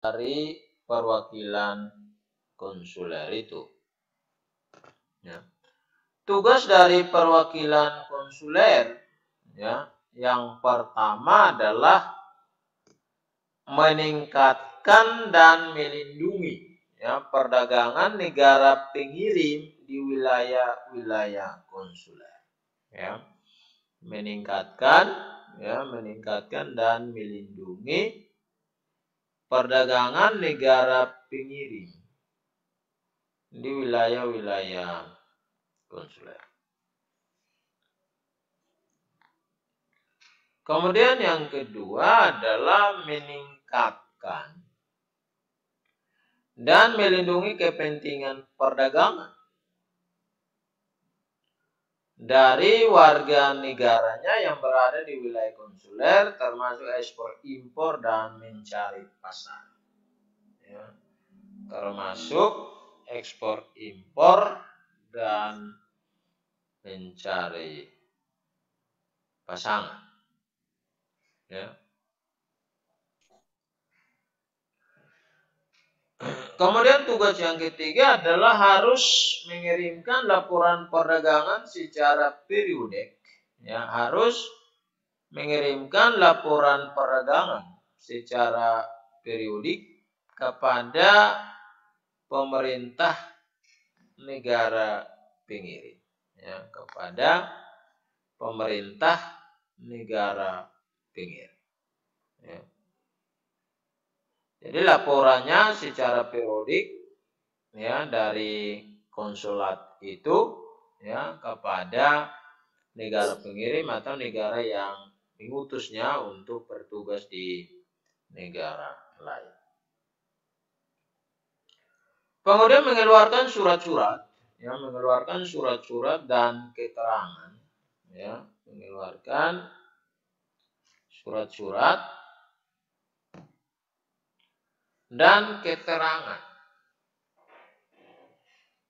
dari perwakilan konsuler itu. Ya. Tugas dari perwakilan konsuler, ya, yang pertama adalah meningkatkan dan melindungi, ya, perdagangan negara pengirim di wilayah-wilayah konsuler. Ya. Meningkatkan dan melindungi perdagangan negara pengirim di wilayah-wilayah konsuler. Kemudian yang kedua adalah meningkatkan dan melindungi kepentingan perdagangan dari warga negaranya yang berada di wilayah konsuler, termasuk ekspor impor dan mencari pasar. Ya. Termasuk ekspor impor dan mencari pasangan. Ya. Kemudian tugas yang ketiga adalah harus mengirimkan laporan perdagangan secara periodik. Ya, harus mengirimkan laporan perdagangan secara periodik kepada pemerintah negara pengirim. Ya, kepada pemerintah negara pengirim. Ya. Jadi laporannya secara periodik, ya, dari konsulat itu, ya, kepada negara pengirim atau negara yang mengutusnya untuk bertugas di negara lain. Kemudian mengeluarkan surat-surat, ya, mengeluarkan surat-surat dan keterangan, ya, mengeluarkan surat-surat dan keterangan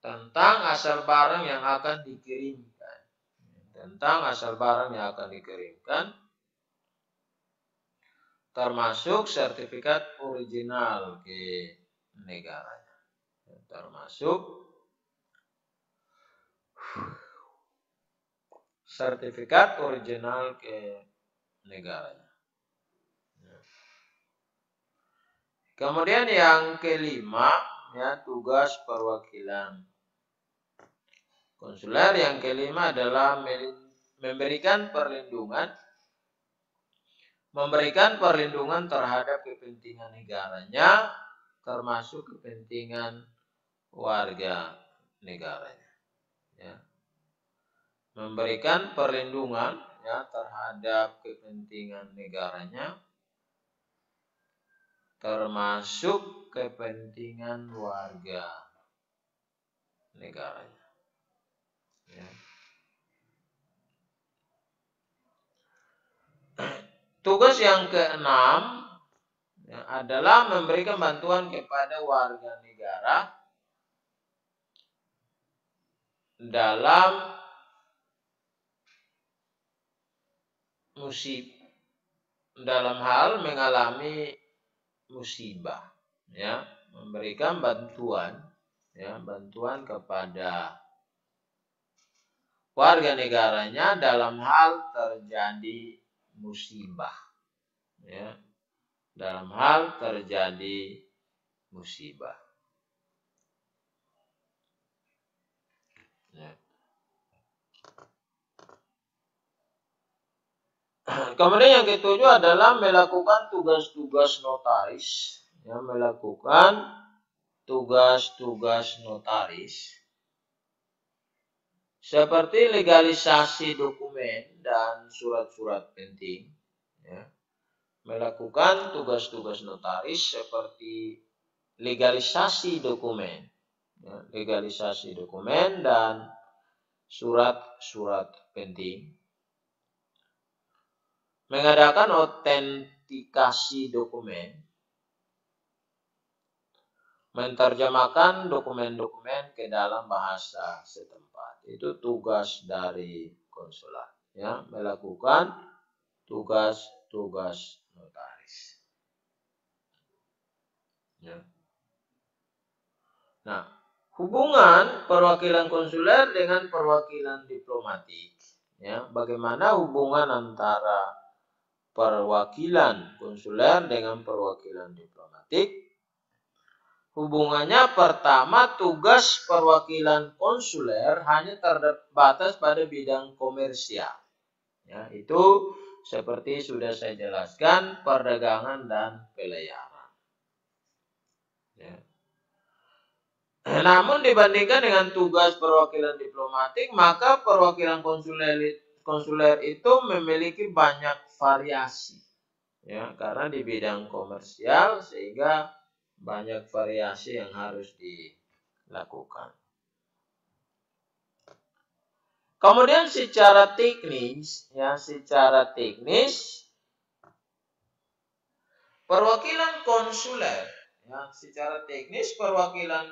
tentang asal barang yang akan dikirimkan. Tentang asal barang yang akan dikirimkan, termasuk sertifikat original ke negaranya. Termasuk sertifikat original ke negaranya. Kemudian yang kelima, ya, tugas perwakilan konsuler yang kelima adalah memberikan perlindungan terhadap kepentingan negaranya, termasuk kepentingan warga negaranya. Ya. Memberikan perlindungan, ya, terhadap kepentingan negaranya, termasuk kepentingan warga negaranya. Ya. Tugas yang keenam, ya, adalah memberikan bantuan kepada warga negara dalam hal mengalami musibah, ya, memberikan bantuan, ya, bantuan kepada warga negaranya dalam hal terjadi musibah, ya, dalam hal terjadi musibah. Ya. Kemudian yang ketujuh adalah melakukan tugas-tugas notaris, ya, melakukan tugas-tugas notaris seperti legalisasi dokumen dan surat-surat penting, ya. Melakukan tugas-tugas notaris seperti legalisasi dokumen, ya, legalisasi dokumen dan surat-surat penting. Mengadakan autentikasi dokumen, menerjemahkan dokumen-dokumen ke dalam bahasa setempat. Itu tugas dari konsulat, ya, melakukan tugas-tugas notaris. Ya. Nah, hubungan perwakilan konsuler dengan perwakilan diplomatik. Ya, bagaimana hubungan antara perwakilan konsuler dengan perwakilan diplomatik? Hubungannya pertama, tugas perwakilan konsuler hanya terbatas pada bidang komersial. Ya, itu seperti sudah saya jelaskan, perdagangan dan pelayaran. Ya. Namun dibandingkan dengan tugas perwakilan diplomatik, maka perwakilan konsuler itu memiliki banyak variasi. Ya, karena di bidang komersial sehingga banyak variasi yang harus dilakukan. Kemudian secara teknis, perwakilan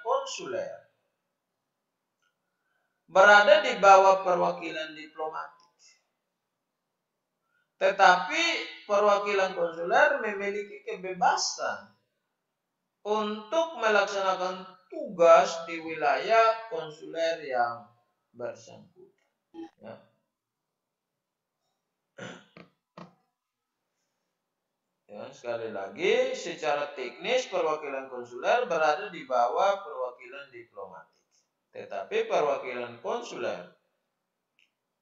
konsuler, berada di bawah perwakilan diplomatik. Tetapi perwakilan konsuler memiliki kebebasan untuk melaksanakan tugas di wilayah konsuler yang bersangkutan. Ya. Ya, sekali lagi, secara teknis perwakilan konsuler berada di bawah perwakilan diplomatik. Tetapi perwakilan konsuler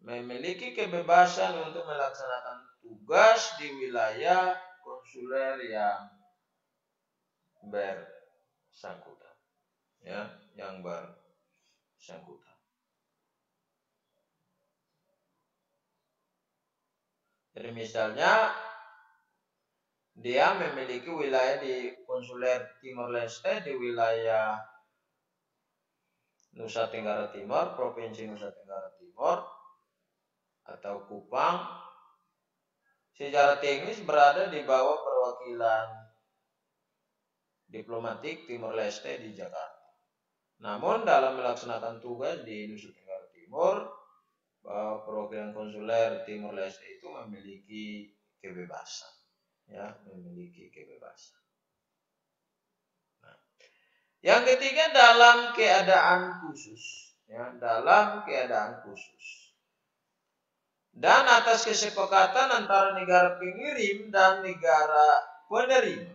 memiliki kebebasan untuk melaksanakan tugas di wilayah konsuler yang bersangkutan. Ya, yang bersangkutan. Jadi misalnya dia memiliki wilayah di konsuler Timor Leste di wilayah Nusa Tenggara Timur, Provinsi Nusa Tenggara Timur, atau Kupang, secara teknis berada di bawah perwakilan diplomatik Timor Leste di Jakarta. Namun dalam melaksanakan tugas di Nusa Tenggara Timur, perwakilan konsuler Timor Leste itu memiliki kebebasan. Ya, memiliki kebebasan. Nah, yang ketiga, dalam keadaan khusus. Ya, dalam keadaan khusus. Dan atas kesepakatan antara negara pengirim dan negara penerima,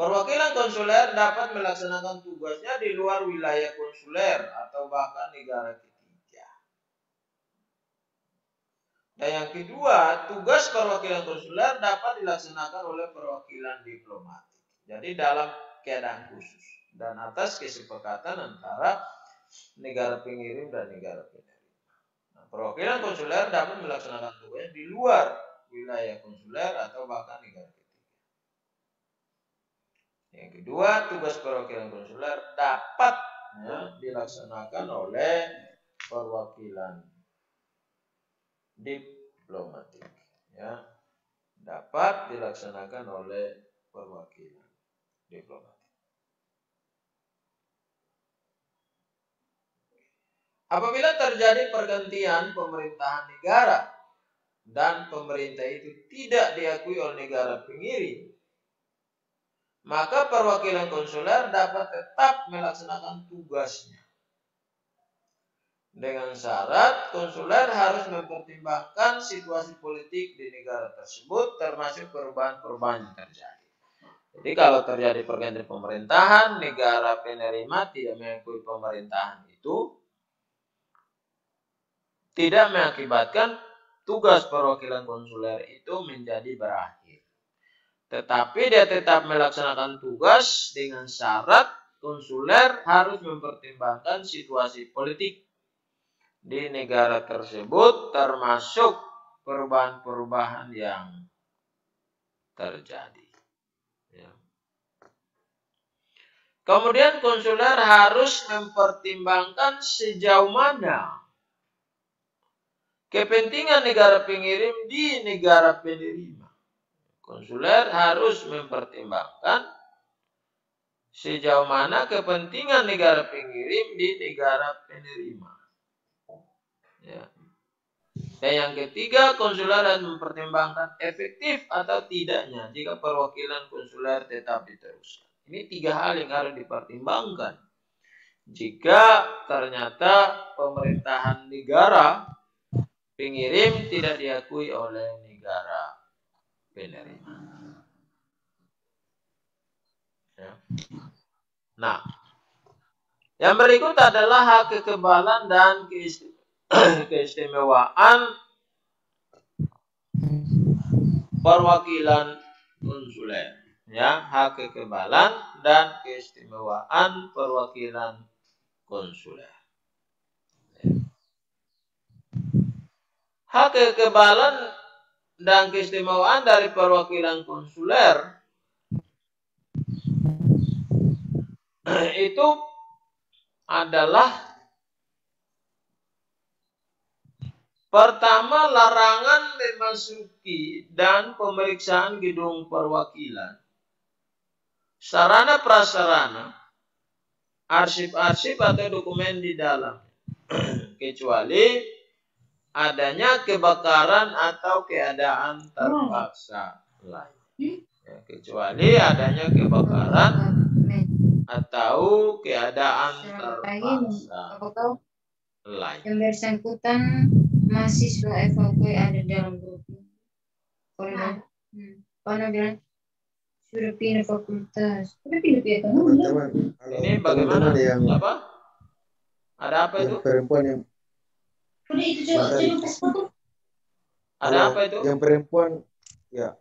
perwakilan konsuler dapat melaksanakan tugasnya di luar wilayah konsuler atau bahkan negara ketiga. Dan yang kedua, tugas perwakilan konsuler dapat dilaksanakan oleh perwakilan diplomatik. Jadi dalam keadaan khusus dan atas kesepakatan antara negara pengirim dan negara penerima. Nah, perwakilan konsuler dapat melaksanakan tugasnya di luar wilayah konsuler atau bahkan negara ketiga. Yang kedua, tugas perwakilan konsuler dapat dilaksanakan oleh perwakilan diplomatik. Ya, dapat dilaksanakan oleh perwakilan diplomatik. Apabila terjadi pergantian pemerintahan negara dan pemerintah itu tidak diakui oleh negara pengirim, maka perwakilan konsuler dapat tetap melaksanakan tugasnya. Dengan syarat konsuler harus mempertimbangkan situasi politik di negara tersebut termasuk perubahan-perubahan yang terjadi. Jadi kalau terjadi pergantian pemerintahan, negara penerima tidak mengakui pemerintahan itu, tidak mengakibatkan tugas perwakilan konsuler itu menjadi berakhir. Tetapi dia tetap melaksanakan tugas dengan syarat konsuler harus mempertimbangkan situasi politik di negara tersebut termasuk perubahan-perubahan yang terjadi. Ya. Kemudian konsuler harus mempertimbangkan sejauh mana kepentingan negara pengirim di negara penerima. Konsuler harus mempertimbangkan sejauh mana kepentingan negara pengirim di negara penerima. Ya. Dan yang ketiga, konsuler harus mempertimbangkan efektif atau tidaknya jika perwakilan konsuler tetap diteruskan. Ini 3 hal yang harus dipertimbangkan. Jika ternyata pemerintahan negara pengirim tidak diakui oleh negara penerima. Ya. Nah, yang berikut adalah hak kekebalan dan keistimewaan perwakilan konsuler. Ya, hak kekebalan dan keistimewaan perwakilan konsuler. Hak kekebalan dan keistimewaan dari perwakilan konsuler itu adalah pertama, larangan memasuki dan pemeriksaan gedung perwakilan, sarana prasarana, arsip-arsip atau dokumen di dalam, kecuali adanya kebakaran atau keadaan terpaksa lain. Ya, kecuali adanya kebakaran atau keadaan terpaksa lain. Yang bersangkutan mahasiswa FHP ada dalam grup. Karena bilang sudah pindah fakultas. Sudah pindah teman-teman. Ini bagaimana? Yang apa? Ada apa itu? Perempuan yang ada apa itu? Yang perempuan ya.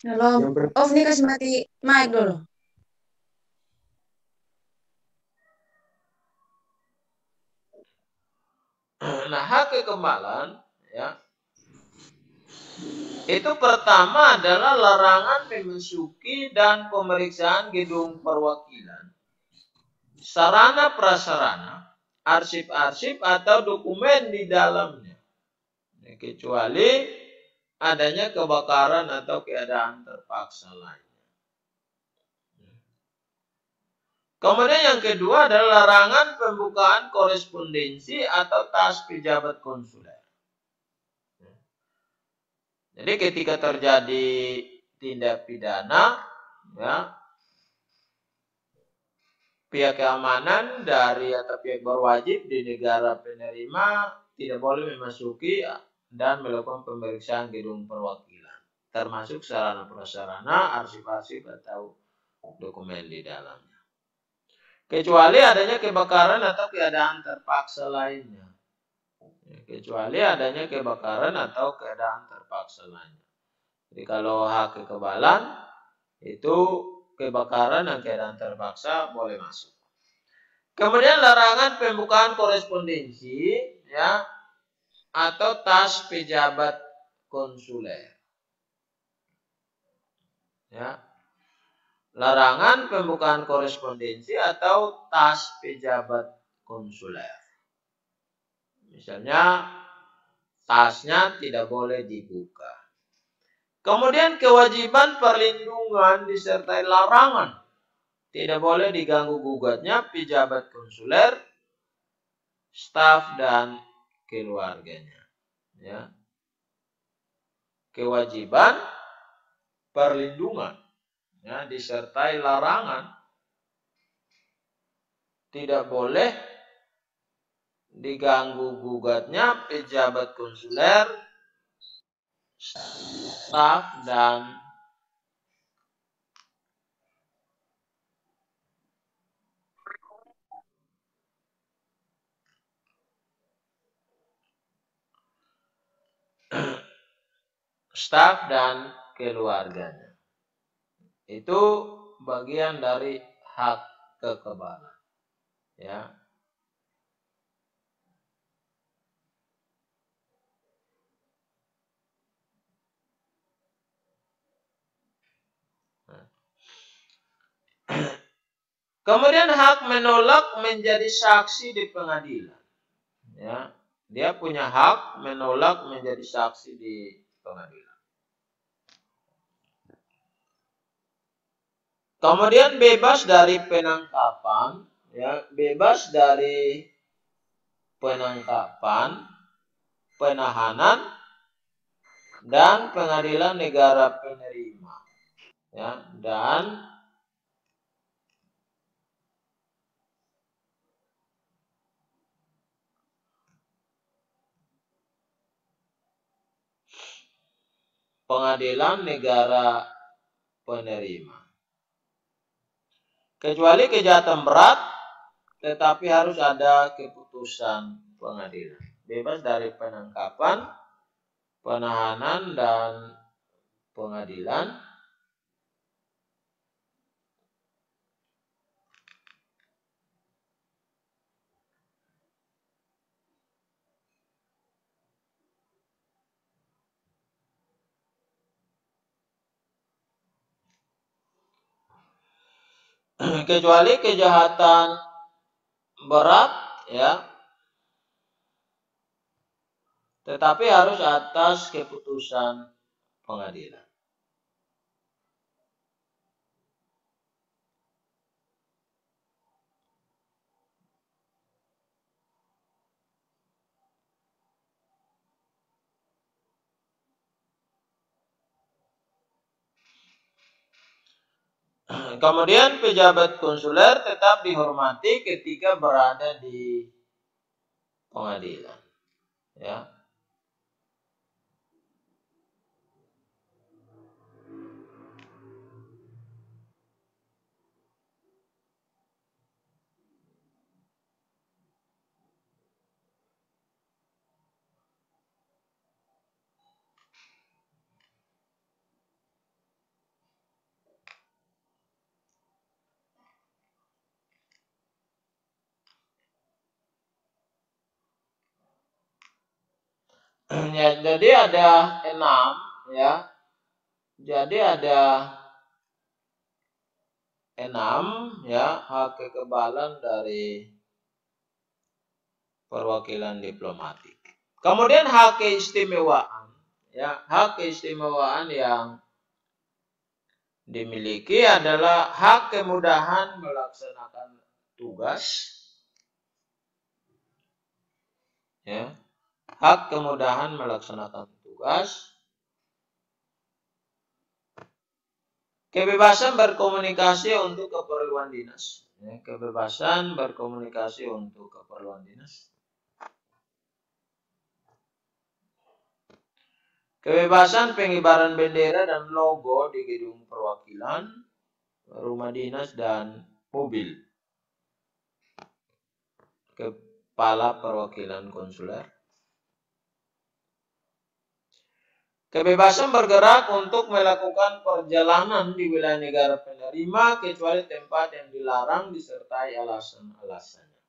Halo. Off nih, kasih mati mic dulu. Nah, hak kekebalan ya. Itu pertama adalah larangan memasuki dan pemeriksaan gedung perwakilan, sarana prasarana, arsip-arsip atau dokumen di dalamnya, kecuali adanya kebakaran atau keadaan terpaksa lainnya. Kemudian yang kedua adalah larangan pembukaan korespondensi atau tas pejabat konsuler. Jadi ketika terjadi tindak pidana, ya, pihak keamanan dari atau pihak berwajib di negara penerima tidak boleh memasuki dan melakukan pemeriksaan gedung perwakilan, termasuk sarana prasarana, arsip-arsip atau dokumen di dalamnya, kecuali adanya kebakaran atau keadaan terpaksa lainnya. Kecuali adanya kebakaran atau keadaan terpaksa lainnya. Jadi kalau hak kekebalan itu kebakaran dan keadaan terpaksa boleh masuk. Kemudian larangan pembukaan korespondensi ya atau tas pejabat konsuler. Ya. Larangan pembukaan korespondensi atau tas pejabat konsuler. Misalnya tasnya tidak boleh dibuka. Kemudian kewajiban perlindungan disertai larangan tidak boleh diganggu gugatnya pejabat konsuler, staf dan keluarganya. Ya. Kewajiban perlindungan ya, disertai larangan tidak boleh diganggu gugatnya pejabat konsuler, staf dan keluarganya. Itu bagian dari hak kekebalan. Ya. Kemudian hak menolak menjadi saksi di pengadilan. Ya, dia punya hak menolak menjadi saksi di pengadilan. Kemudian bebas dari penangkapan, ya, bebas dari penangkapan, penahanan dan pengadilan negara penerima, ya, dan pengadilan negara penerima. Kecuali kejahatan berat, tetapi harus ada keputusan pengadilan. Bebas dari penangkapan, penahanan, dan pengadilan. Kecuali kejahatan berat, ya, tetapi harus atas keputusan pengadilan. Kemudian pejabat konsuler tetap dihormati ketika berada di pengadilan, ya. Ya, jadi ada 6, ya. Jadi ada 6, ya, hak kekebalan dari perwakilan diplomatik. Kemudian hak keistimewaan, ya, hak keistimewaan yang dimiliki adalah hak kemudahan melaksanakan tugas, ya. Hak kemudahan melaksanakan tugas, kebebasan berkomunikasi untuk keperluan dinas, ya, kebebasan berkomunikasi untuk keperluan dinas, kebebasan pengibaran bendera dan logo di gedung perwakilan, rumah dinas, dan mobil kepala perwakilan konsuler. Kebebasan bergerak untuk melakukan perjalanan di wilayah negara penerima kecuali tempat yang dilarang disertai alasan-alasannya.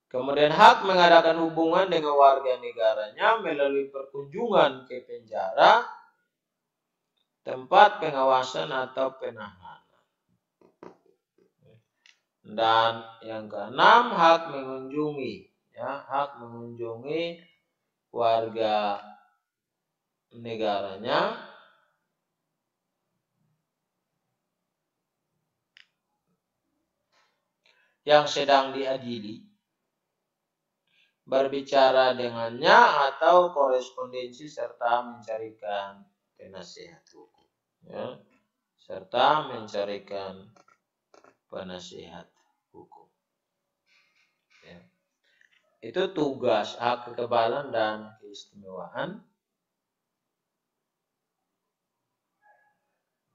Kemudian hak mengadakan hubungan dengan warga negaranya melalui perkunjungan ke penjara, tempat pengawasan atau penahanan. Dan yang keenam, hak mengunjungi, ya, hak mengunjungi warga negaranya yang sedang diadili, berbicara dengannya atau korespondensi serta mencarikan penasihat hukum, ya, serta mencarikan penasihat hukum, ya. Itu tugas hak kekebalan dan keistimewaan.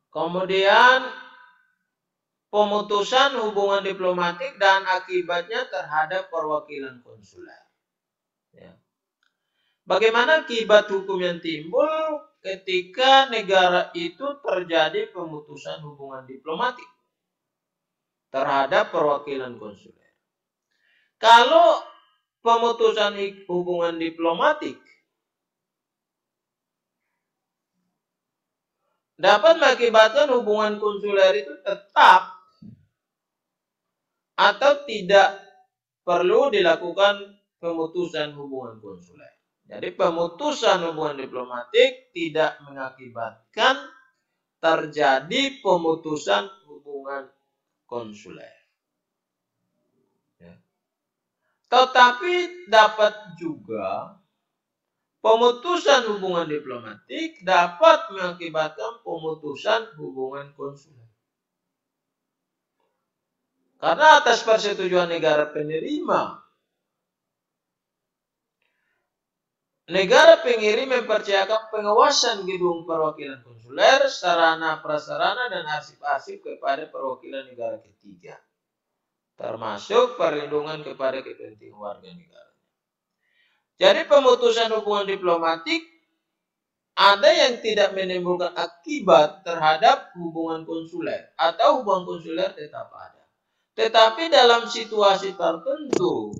Kemudian pemutusan hubungan diplomatik dan akibatnya terhadap perwakilan konsuler, ya. Bagaimana akibat hukum yang timbul ketika negara itu terjadi pemutusan hubungan diplomatik terhadap perwakilan konsuler? Kalau pemutusan hubungan diplomatik dapat mengakibatkan hubungan konsuler itu tetap atau tidak perlu dilakukan pemutusan hubungan konsuler. Jadi pemutusan hubungan diplomatik tidak mengakibatkan terjadi pemutusan hubungan konsuler, ya. Tetapi dapat juga pemutusan hubungan diplomatik dapat mengakibatkan pemutusan hubungan konsuler. Karena atas persetujuan negara penerima, negara pengirim mempercayakan pengawasan gedung perwakilan konsuler, sarana prasarana dan arsip-arsip kepada perwakilan negara ketiga, termasuk perlindungan kepada kepentingan warga negara. Jadi pemutusan hubungan diplomatik ada yang tidak menimbulkan akibat terhadap hubungan konsuler atau hubungan konsuler tetap ada. Tetapi dalam situasi tertentu,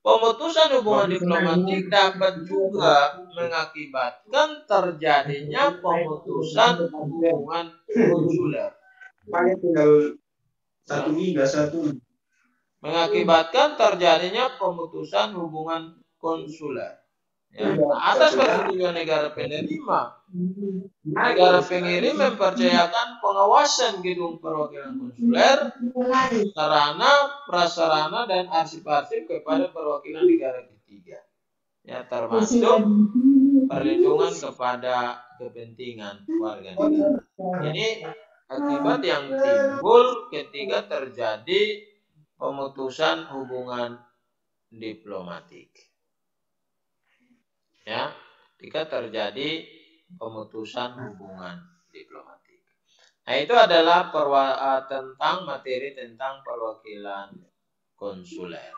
pemutusan hubungan diplomatik dapat juga mengakibatkan terjadinya pemutusan hubungan konsuler. Mengakibatkan terjadinya pemutusan hubungan konsuler. Ya. Atas persetujuan negara penerima, negara pengirim mempercayakan pengawasan gedung perwakilan konsuler, sarana, prasarana, dan arsip-arsip kepada perwakilan negara ketiga. Ya, termasuk perlindungan kepada kepentingan warga negara. Ini akibat yang timbul ketika terjadi pemutusan hubungan diplomatik. Ya, ketika terjadi pemutusan hubungan diplomatik. Nah, itu adalah tentang materi tentang perwakilan konsuler.